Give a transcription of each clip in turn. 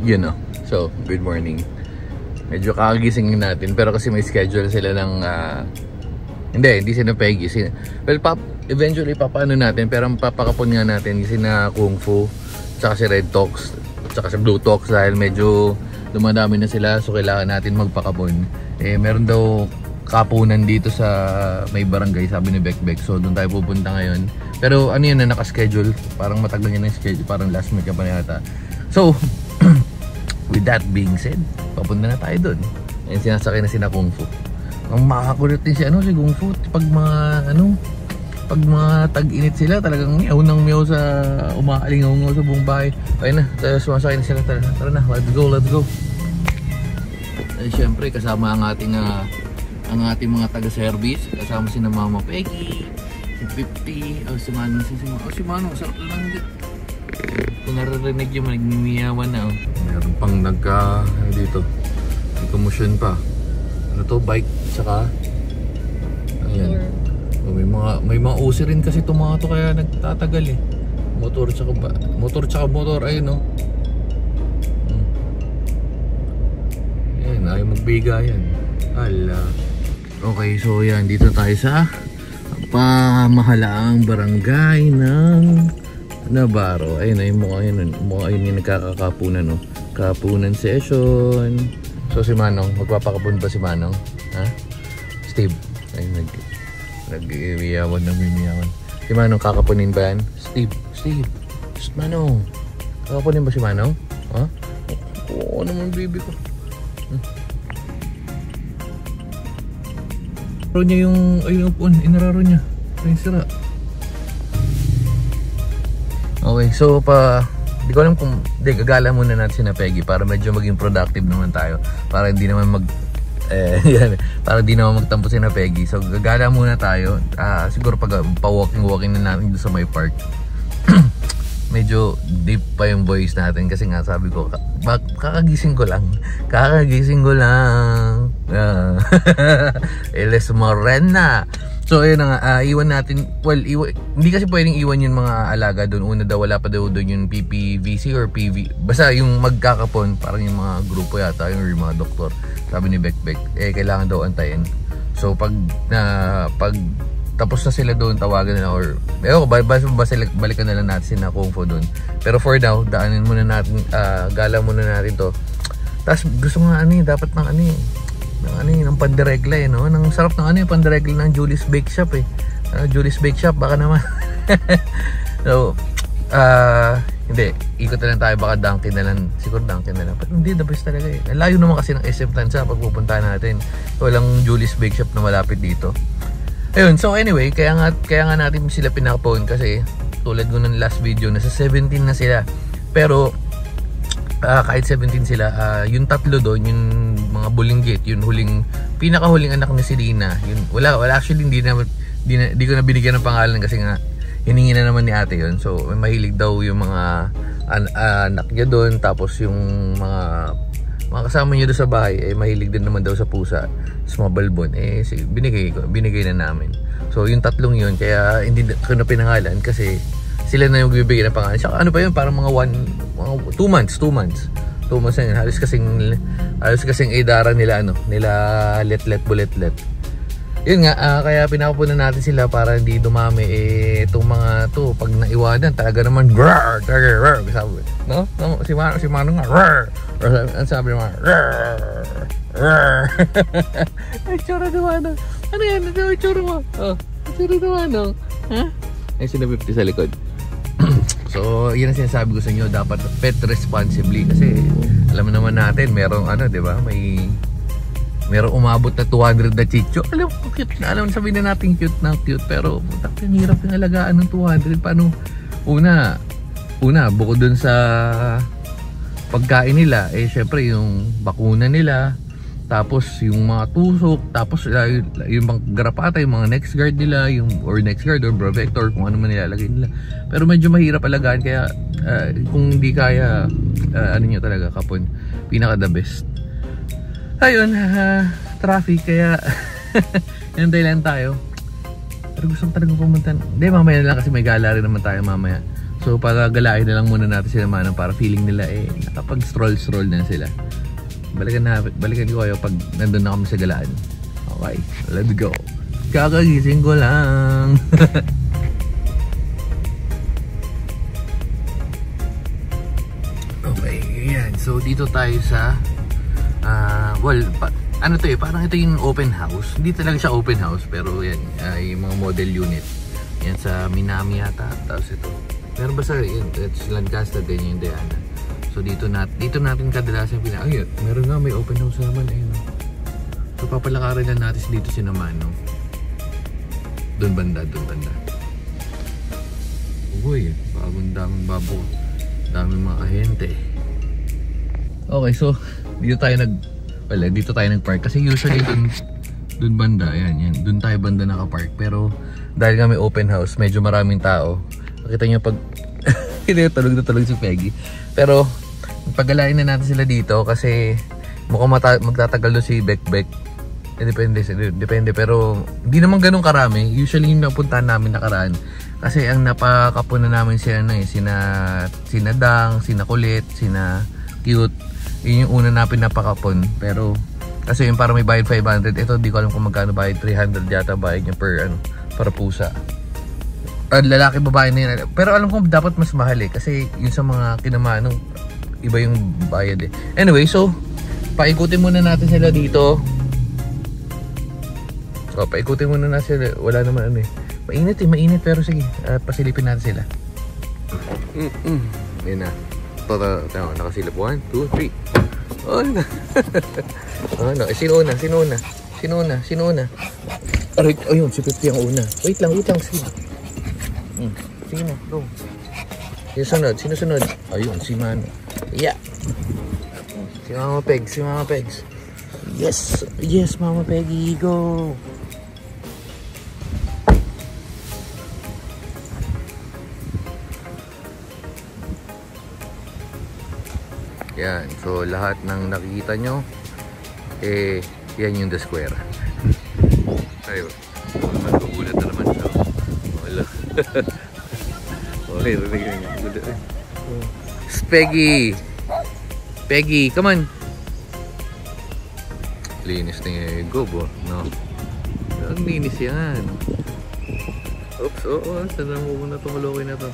you know. So, good morning. Medyo kakagising natin pero kasi may schedule sila ng hindi sila Peggy. Well, eventually papaano natin, pero papakapon nga natin sina Kung Fu, tsaka si Red Talks, tsaka si Blue Talks dahil medyo dumadami na sila, so kailangan natin magpakapon. Meron daw kapunan dito sa may barangay, sabi ni Bekbek, so doon tayo pupunta ngayon. Pero ano yun na nakaschedule, parang matagal yun na schedule, parang last minute ka pa na yata. So, with that being said, papunta na tayo doon. Ayun, sinasakay na sina Kung Fu. Ang makakulit din si si Kung Fu pag mga tag-init sila, talagang miyaw ng miyaw sa umaalingaw sa buong bahay. Ayun na, sumasakay na sila. Tara na, let's go. Ay, syempre kasama ang ating mga taga-service, kasama si na Mama Peggy, si 50, si Manong, sarap lang din. Kung naririnig yung nagmimiyawan na, meron pang dito, may commotion pa. Ano to, bike, saka ayan. May mga usi rin kasi itong mga to, kaya nagtatagal motor tsaka ayun no. Ayan, ayaw magbiga yan. Hala. Okay, so yan, dito tayo sa pamahalaang barangay ng Navarro. Ayun na yung mukha yun yung nagkakakapunan, no? Kapunan session. So si Manong, magpapakapun ba si Manong? Ha? Steve. Ayun, nag-imiyawan. Si Manong, kakapunin ba yan? Steve. Manong. Kakapunin ba si Manong? Ha? Oo naman, baby ko. Inararo niya yung upuan. Inararo niya. Yung sira. Okay, so di ko alam kung gagala muna natin na Peggy para medyo maging productive naman tayo, para hindi naman para hindi naman magtampo si na Peggy. So gagala muna tayo, siguro pag pa-walking na natin doon sa may park. Medyo deep pa yung voice natin kasi nga sabi ko kakagising ko lang Eles Morena. So ayun na nga, iwan natin, hindi kasi pwedeng iwan yung mga alaga doon. Una daw, wala pa daw doon yung PPVC or PV, basta yung magkakapon, parang yung mga grupo yata, yung mga doktor, sabi ni Bekbek, kailangan daw antayin. So pag tapos na sila doon, tawagan nila or balikan na lang natin sina Kung Fu doon. Pero for now, daanin muna natin, gala muna natin to. Tapos gusto nga dapat ng pandiregla no? Nang sarap ng yung pandiregla ng Julie's Bake Shop Julie's Bake Shop, baka naman. So, hindi, ikot na lang tayo, baka Dunkin na lang, siguro Dunkin na lang. Pero hindi, the best talaga Layo naman kasi ng SM Tansa pag pupunta natin. Walang Julie's Bake Shop na malapit dito. Ayun, so anyway, kaya nga natin sila pinakapon kasi tulad ko ng last video, nasa 17 na sila. Pero kahit 17 sila, yung tatlo doon, yung mga bulinggit, yung pinakahuling anak ni Selena, yun, wala actually hindi ko na binigyan ng pangalan kasi nga hiningi na naman ni ate yun. So mahilig daw yung mga anak niya doon, tapos yung mga kasama niya doon sa bahay mahilig din naman daw sa pusa, sa mga balbon. Binigay na namin. So yung tatlong yun, kaya hindi ko na pinangalan kasi sila na yung bibigyan ng pangalan. Saka ano pa yun, parang mga 2 months na yun. Halos kasing idara nila nila let buletlet. Yun nga, kaya pinapunan natin sila para hindi dumami itong mga to. Pag naiwanan, talaga naman sabi, no? Si Manong nga ang sabi naman ay tsura naman. Ano yan? Ano tsura mo? Tsura naman. Ha? Ay sinabipti sa likod. So, yun ang sinasabi ko sa inyo, dapat pet responsibly kasi alam naman natin, merong di ba? Merong umabot na 200 na chicho. Alam sabihin na natin cute, pero ang hirap yung alagaan ng 200. Paano? Una, bukod dun sa pagkain nila, syempre yung bakuna nila, tapos yung mga tusok, tapos yung mga garapata, yung mga next guard nila, or Bravector, kung ano man nilalagay nila. Pero medyo mahirap alagaan, kaya kung hindi kaya, nyo talaga kapon, pinaka the best. Ayun, traffic, kaya hinantay lang tayo. Pero gusto ko talagang pumunta. Hindi, mamaya na lang kasi may gala rin naman tayo mamaya. So pagagalain na lang muna natin sila Manong para feeling nila nakapag-stroll na sila. Balikan ko kayo pag nandun na kami sa galaan. Okay, let's go. Kakagising ko lang. Okay, yan. So dito tayo sa ano to parang ito yung open house. Hindi talaga siya open house pero yan, yung mga model unit. Yan sa Minami yata. Tapos ito. Meron ba sa Lancaster din yung Diana. So dito natin kadalasan meron nga may open house naman So papalakarin lang natin dito si Manong. Doon banda. Uy, bagong daming babo. Daming mga ahente. Okay, so dito tayo nag-park kasi usually doon banda, yan. Doon tayo banda naka-park. Pero dahil nga may open house, medyo maraming tao. Nakita niyo pag tulog na tulog si Peggy. Pero pagalain na natin sila dito kasi mukhang magtatagal doon si Bekbek. Depende pero hindi naman ganun karami. Usually yung napuntahan namin nakaraan kasi ang napakapuna namin sina Dang, sina Kulit, sina Cute. Yun yung una na pinapakapon. Pero kasi yung parang may bayad 500. Ito di ko alam kung magkano bayad. 300 yata bayad niya per pusa. Lalaki babae na yun. Pero alam ko dapat mas mahal kasi yung sa mga kinamanong iba yung bayad Anyway, so paikutin muna natin sila dito. So paikutin muna natin sila. Wala naman mainit pero sige, pasilipin natin sila. Yan na. Nakasilip 1, 2, 3. Oh na. Sino una? Ayun, si 50 ang una. Wait lang, sige. Sige na, go. Sino sunod? Ayun, si Mano. Yeah. Si Mama Pegs. Yes, Mama Peggy, go. Yan, so lahat ng nakikita nyo yan yung The Square. Ayun, magugulat na naman siya. Wala. Okay, rinig nyo. Peggy, come on. Linis na yung gobo, no? Ang linis yan. Oops, saan na muna itong malokoy na to?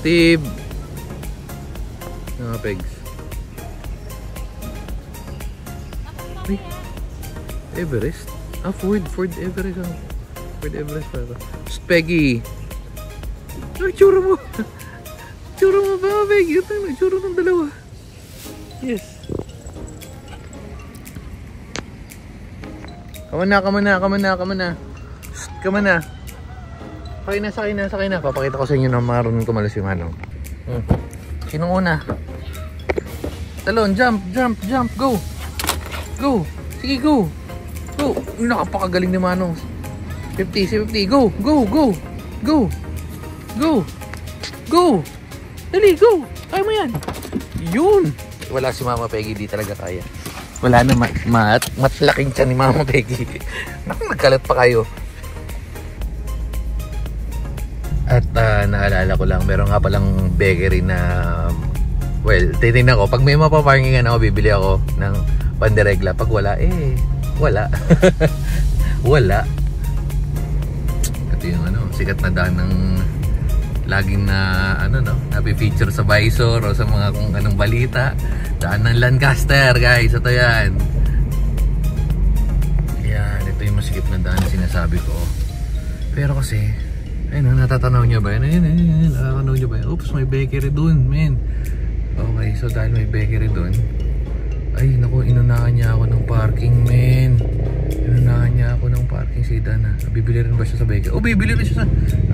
Tib! Mga Pegs. Ay, Everest? Ford Everest. Ford Everest pa ito. Peggy! Tsura mo! Tsura mo ba, Peggy? Tsura ng dalawa. Yes. Come on na. Sakay na. Papakita ko sa inyo na marunong tumalas yung Sinong una? Talon, jump, go! Sige, go! Nakapakagaling ni Manong. 50, go! Dali, go! Kaya mo yan! Yun! Wala si Mama Peggy, di talaga kaya. Wala na matlaking tiyan ni Mama Peggy. Nagkalat pa kayo. At naalala ko lang, meron nga palang bakery na titingnan ko. Pag may mapaparkingan ako, bibili ako ng pandiregla. Pag wala, wala. Wala. Ito yung sikat na daan ng laging napi-feature sa Visor o sa mga kung anong balita. Daan ng Lancaster, guys. Ito yan. Yan, ito yung masikip na daan na sinasabi ko. Pero kasi ayun, natatanaw nyo ba yan? Natatanaw nyo ba yan? Oops, may bakery dun, men. Okay, so dahil may bakery dun, ay, naku, inunahan niya ako ng parking, men. Inunahan niya ako ng parking si Dana. Bibili rin ba siya sa bakery? Bibili rin siya sa...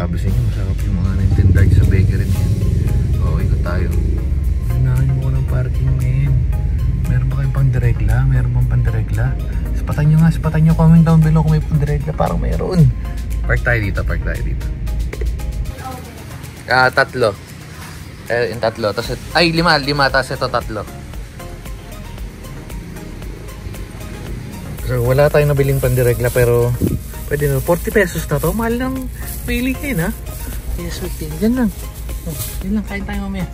Sabi sa inyo, masarap yung mga Nintendo sa bakery niya. Okay, ko tayo. Inunahan mo ako ng parking, men. Meron ba kayong pang-direkla? Meron bang pang-direkla? Spatan nyo, comment down below kung may pang-direkla. Parang mayroon. Park tayo dito. Tatlo. Yung tatlo. Tas, lima. Tapos ito tatlo. So, wala tayong nabiling pandiregla pero pwede na. 40 pesos na to. Mahal ng bilihin, ha? Yes, 15. Diyan lang. Oh, diyan lang. Kain tayo mamaya.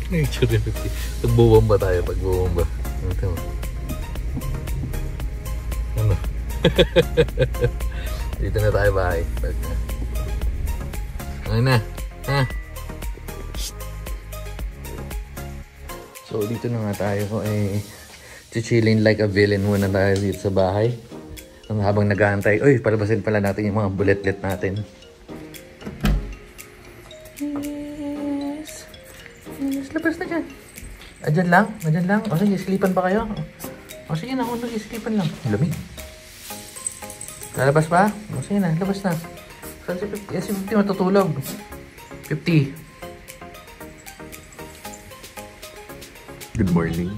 Nature 50. Pagbubomba tayo. Pagbubomba. Ano? Dito na tayo bahay. Ano na? Ha? So dito na nga tayo chilling like a villain muna tayo dito sa bahay. Habang nag-aantay. Uy, palabasin pala natin yung mga bulletlet natin. Yes. Yes, labas na dyan. Adyan lang? Adyan lang? O sige, slipan pa kayo? O sige na, kung nag-slipan lang. Lamig. Lalabas pa? O sige na, labas na. So, si 50 matutulog. 50. Good morning.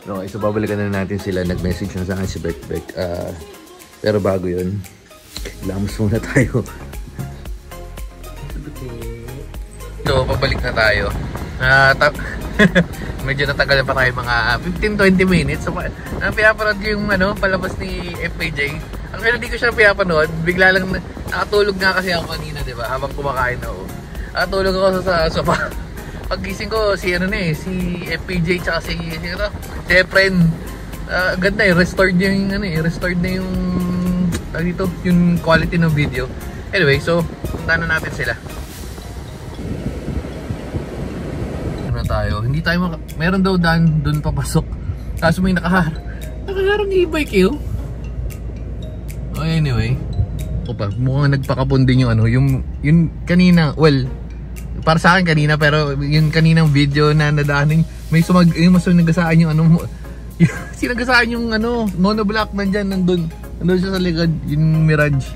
Okay, so babalikan na natin sila. Nag-message na sa akin si Bekbek. Pero bago yun, lamos muna tayo. So, pabalik na tayo. Medyo natagal pa tayo mga 15-20 minutes. So, pinapanood ko yung palabas ni FPJ. Ang kaya hindi ko siya pinapanood, bigla lang nakatulog nga kasi ako kanina, diba? Habang kumakain ako. Nakatulog ako sa sofa. Paggising ko, si FPJ tsaka si Efren. Ganda restored yung restored na yung dito, yung quality ng video. Anyway, so punta na natin sila. Ano tayo? Hindi tayo meron daw doon papasok. Kaso may nakaharang e-bike eh. Oh, anyway. Opa, mukhang nagpakapon din yung kanina, well, para sa akin kanina, pero yung kaninang video na nadaanin, may nagasaan yung sinagasaan yung monoblock nandun siya sa likod, yung Mirage.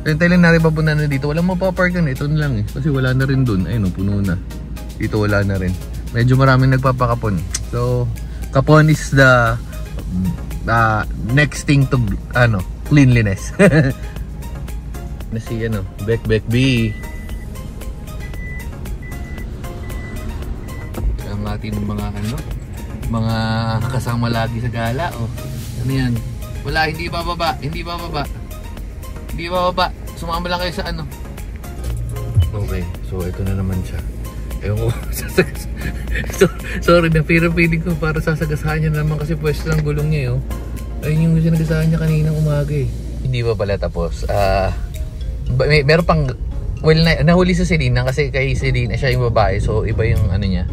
Hintay lang natin papunta na dito. Walang mapapark ito na lang kasi wala na rin dun. Ayun, puno na. Dito wala na rin. Medyo maraming nagpapakapon. So, kapon is the next thing to cleanliness. Na si Bekbek B. Ang ating mga kasama lagi sa gala. Ano yan? Wala, hindi bababa. Sumama lang kayo sa Okay, so ito na naman siya. Ewan ko, sorry na, pero feeling ko para sasagasahan niya naman kasi pwesto ng gulong niya ayun yung sinagasahan niya kaninang umaga Hindi pa pala tapos. Meron pang, well, nahuli sa Selena kasi kay Selena siya yung babae, so iba yung niya.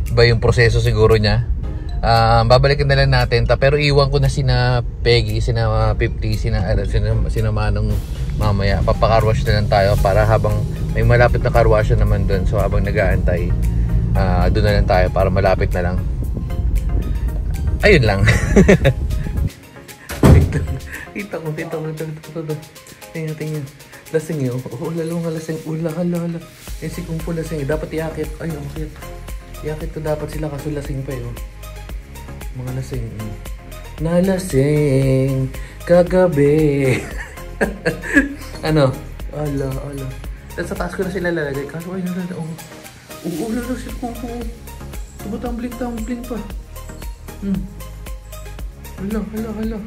Iba yung proseso siguro niya. Babalikan na lang natin pero iwan ko na sina Peggy, sina 50, sina Manong mamaya. Papakarwash na lang tayo para habang may malapit na karwash naman doon. So habang nag-aantay, doon na lang tayo para malapit na lang. Ayun lang. Kita ko. Tingnan. Lasing yun. Lalo nga lasing. Hala. Si Kung Fu lasing. Dapat iakit. Ay, umakit. Iakit ko dapat sila kaso lasing pa mga lasing. Nalasing kagabi. Ala. Sa taas ko na sila lalagay. Kaso ay lalo si Kung Fu. Tumatambling pa. Hala.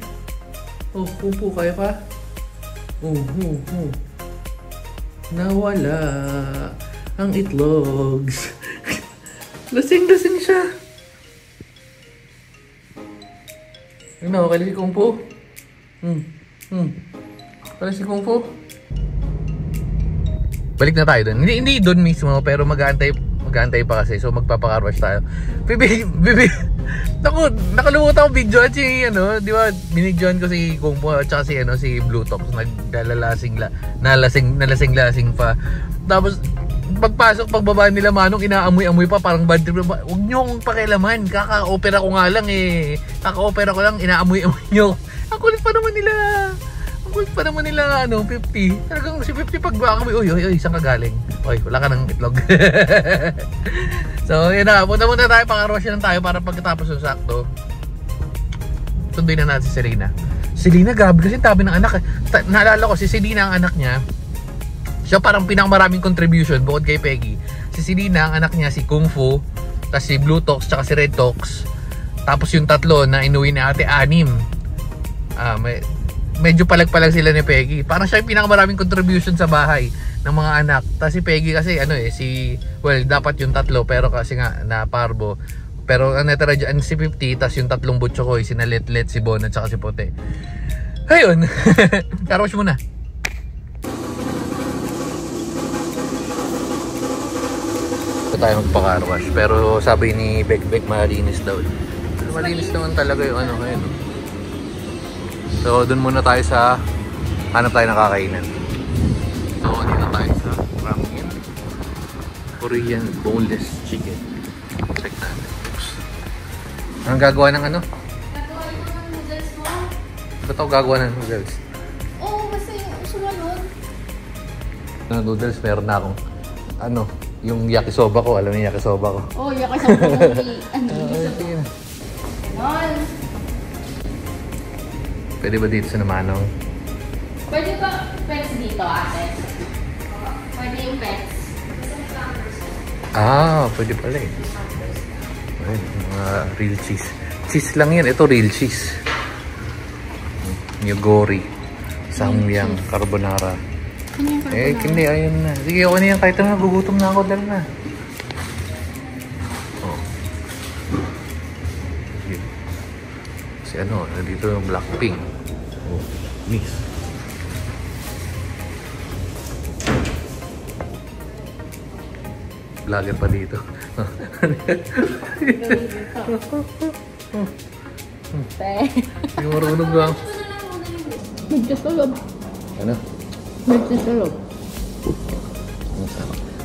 Oh, Kung Fu, kaya pa? Nawala ang itlogs. Lasing siya. Kaya si Kung Fu. Kaya si Kung Fu. Balik na tayo doon. Hindi doon mismo, pero mag-aantay pa kasi. So magpapakarwash tayo. Bibi. Naku, nakalimutan ko video at di ba, binidyoan ko si Kung Fu at saka si Blue Tox, nalasing pa. Tapos pagbaba nila Manong, inaamoy-amoy pa, parang bad trip. Huwag nyo akong pakialaman, kaka-opera ko nga lang kaka-opera ko lang, inaamoy-amoy nyo. Ang kulit pa naman nila 50. Talagang si 50 pag amoy, oy, saan ka galing? Oy, wala ka ng itlog. So yun na, punta muna tayo, pakarwash lang tayo para pagkatapos ng sakto sunduin na natin si Selena. Gabi kasi tabi ng anak. Naalala ko, si Selena ang anak niya, siya parang pinakamaraming contribution bukod kay Peggy. Si Selena, ang anak niya si Kung Fu, tapos si Blue Tox, tsaka si Red Tox. Tapos yung tatlo na inuwi ni ate, 6. medyo palag-palag sila ni Peggy. Parang siya yung pinakamaraming contribution sa bahay ng mga anak. Tapos si Peggy kasi well, dapat yung tatlo pero kasi nga na parbo. Pero ang natira dyan si 50, tapos yung tatlong butso ko, si Naletlet, si Bon at saka si Pote. Ayun. Carwash muna. Ito tayo magpa-carwash. Pero sabi ni Bek malinis daw. Malinis naman talaga yung ngayon. So dun muna tayo sa hanap tayo ng kakainan. So dito tayo sa ramen. Korean boneless chicken. Check natin. Anong gagawa ng ano? Gagawa yung mga noodles mo. Ba't ako gagawa ng noodles? Oo, kasi sumunod. Na noodles, meron na akong yung yakisoba ko. Alam niyo yung yakisoba ko. Oo, yung kasi ganon. Pwede ba dito sa Namanong? Pwede ba pets dito, ate? Pwede yung pets. Pwede pala eh. Ayun, mga real cheese. Cheese lang yan. Ito real cheese. Niyogori. Samyang. Carbonara. Hindi. Ayun na. Sige, ako na yan. Kahit na gugutom na ako. Dala na. Si dito yung Blackpink. Mix. Vlogger pa dito. Hindi marunong lang. Nagsasalog. Ano? Nagsasalog.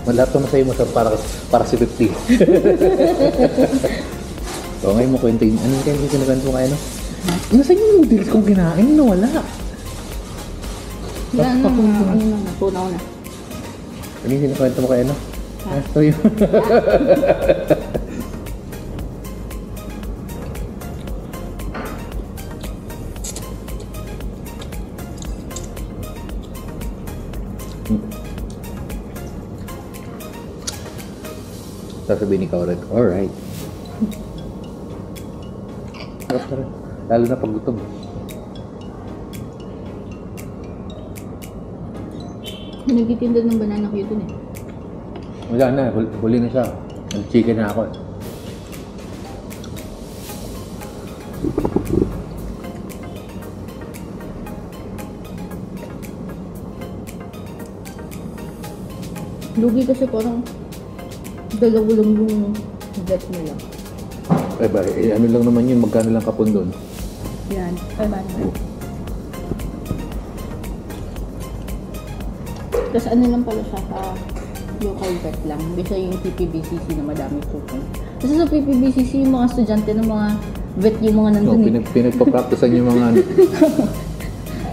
Malap naman sa'yo mo para si 50. So ngayon mo kwento yun. Ano yung kinakwento mo kayo? Nasaan yung noodles kong kinain? Wala. Tunaw na. Ano yung kinakwento mo kayo? Ito yun. Sasabihin ni Kauret, alright. Lalo na pag gutom. Nagtitinda ng banana cue dun eh. Wala na, huli na siya. Nag-chicken na ako. Lugi kasi parang dalawa lang yung bet nila. Ano lang naman yun, magkano lang kapon doon? Yan, 500. Tapos ano lang pala siya sa local vet lang. Hindi siya yung PPBCC na madami coupon. Kasi sa PPBCC, yung mga estudyante ng mga vet yung mga nandun pinagpa-practicean yung mga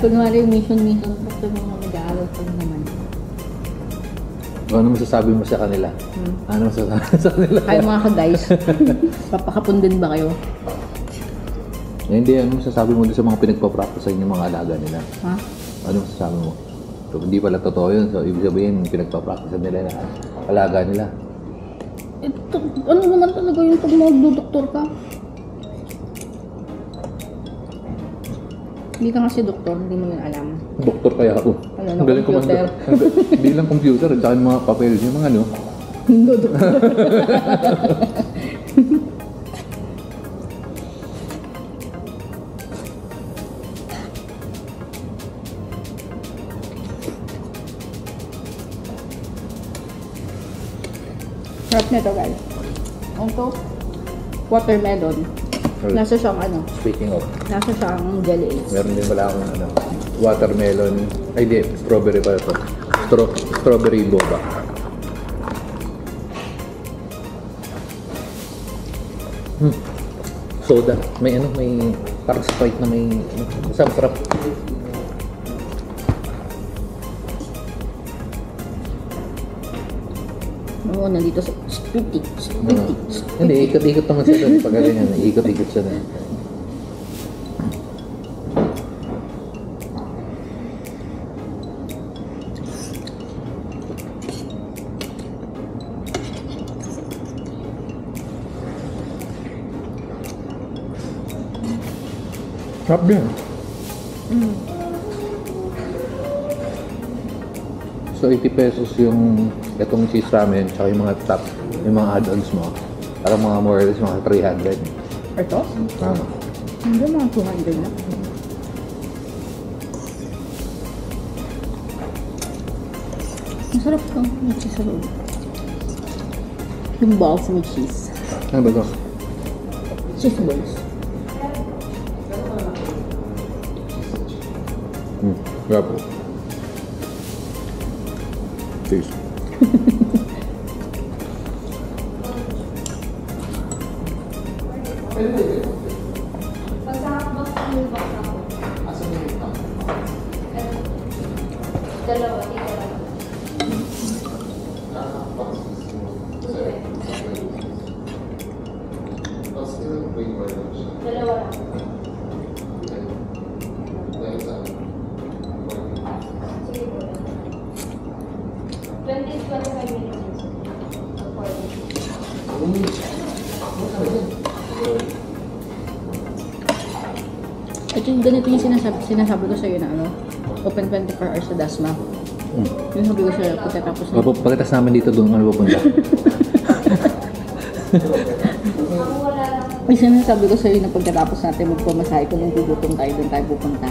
kunwari mission. Basta mga mag-aaral pa naman. Ano masasabi mo sa kanila? Ano masasabi mo sa kanila? Kayo mga ka-guys, papakapon din ba kayo? Hindi, ano masasabi mo doon sa mga pinagpa-practicean yung mga alaga nila? Ha? Ano masasabi mo? So, hindi pala totoo yun. So, ibig sabihin, pinagpa-practicean nila na alaga nila. Ito, ano naman talaga yung pag magdodoktor ka? Hindi ka kasi doktor, hindi mo yun alam. Doktor kaya ako. Ang galing computer. Hindi lang computer, dahil mga papel, yung mga ano. Hindi doktor. Sarap nito guys. Ito, watermelon. Nasa siyang Speaking of, nasa siyang jelly eggs. meron din pala akong watermelon, ay di, strawberry pala ito. Strawberry boba. Soda. May parang Sprite na may, sarap. Oo, nandito sa spitty. Hindi, ikot-ikot naman siya doon. Pag ganyan, ikot-ikot siya doon. Sarap din. So 80 pesos yung itong cheese ramen tsaka yung mga top, yung mga add-ons mo. Parang mga more or less mga 300. Ito? Ah. Hindi, mga 200 na. Masarap to. May cheese sa loob. Yung balls with cheese. Ano ba ito? Cheese balls. Grabe. Taste. At yung ganito yung sinasabi ko sa'yo na ano, open 24 hours sa Dasma. Yung sabi ko sa'yo, pagkatapos na... Pagkatapos namin dito doon ano pupunta? May sinasabi ko sa'yo na pagkatapos natin magpamasahe kung nung gugutom tayo, doon tayo pupunta.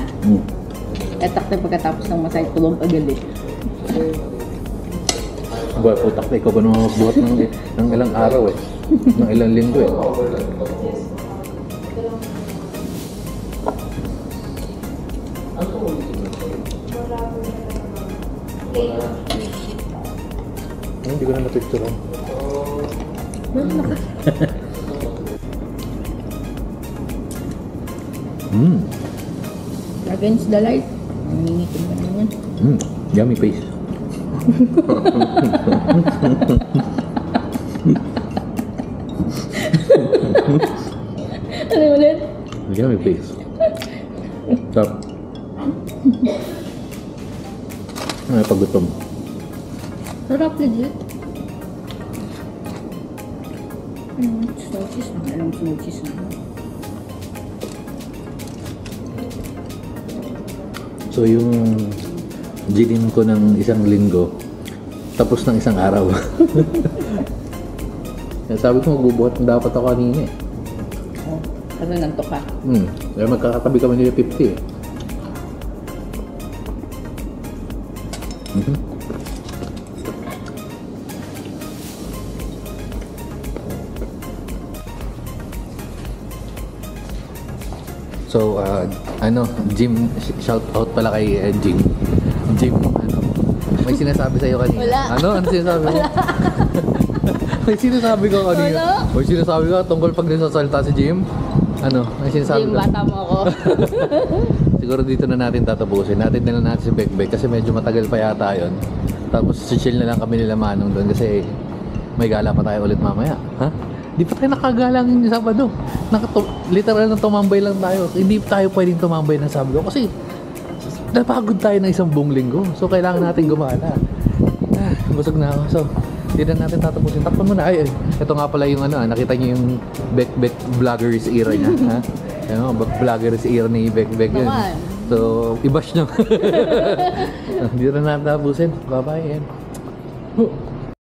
At takta pagkatapos ng masahe, tulong agalit. Boy, putak na ikaw ba naman magbuhat ng ilang araw eh. Ng ilang linggo eh. Hindi ko na napicturean. Against the light. Nangingitim ka naman. Yummy face. Ano ulit? Yummy face. Stop. Ay, paggutom. Sarap legit. Snow cheese na. Alam snow cheese na. So yung ginin ko ng isang linggo, tapos ng isang araw. Sabi ko magbubuhat na dapat ako kanina eh. Oh, kasi nantok ka. Kaya magkakatabi kami nila 50 eh. So, Jim, shout out pala kay Jim. Jim, may sinasabi sa'yo kanina. Wala. Ano sinasabi mo? May sinasabi ko kanina. Wala. May sinasabi ko tungkol pag nagsasalita si Jim. May sinasabi Jim, ko. bata mo ako. Siguro dito na natin tatapusin. Natin na lang natin si Bekbek kasi medyo matagal pa yata yun. Tapos chill na lang kami nila Manong doon kasi may gala pa tayo ulit mamaya. Ha? Di pa tayo nakagalang yung Sabado. Literal na tumambay lang tayo. Hindi tayo pwedeng tumambay ng Sabado kasi napagod tayo ng isang buong linggo. So kailangan natin gumala. Busog na ako. So hindi na natin tatapusin. Takpan mo na. Ito nga pala yung nakita niyo yung Bekbek vloggers era niya. Ha? Vloggers era ni Bekbek yun. So i-bash nyo. Hindi na natin tatapusin. Bye bye.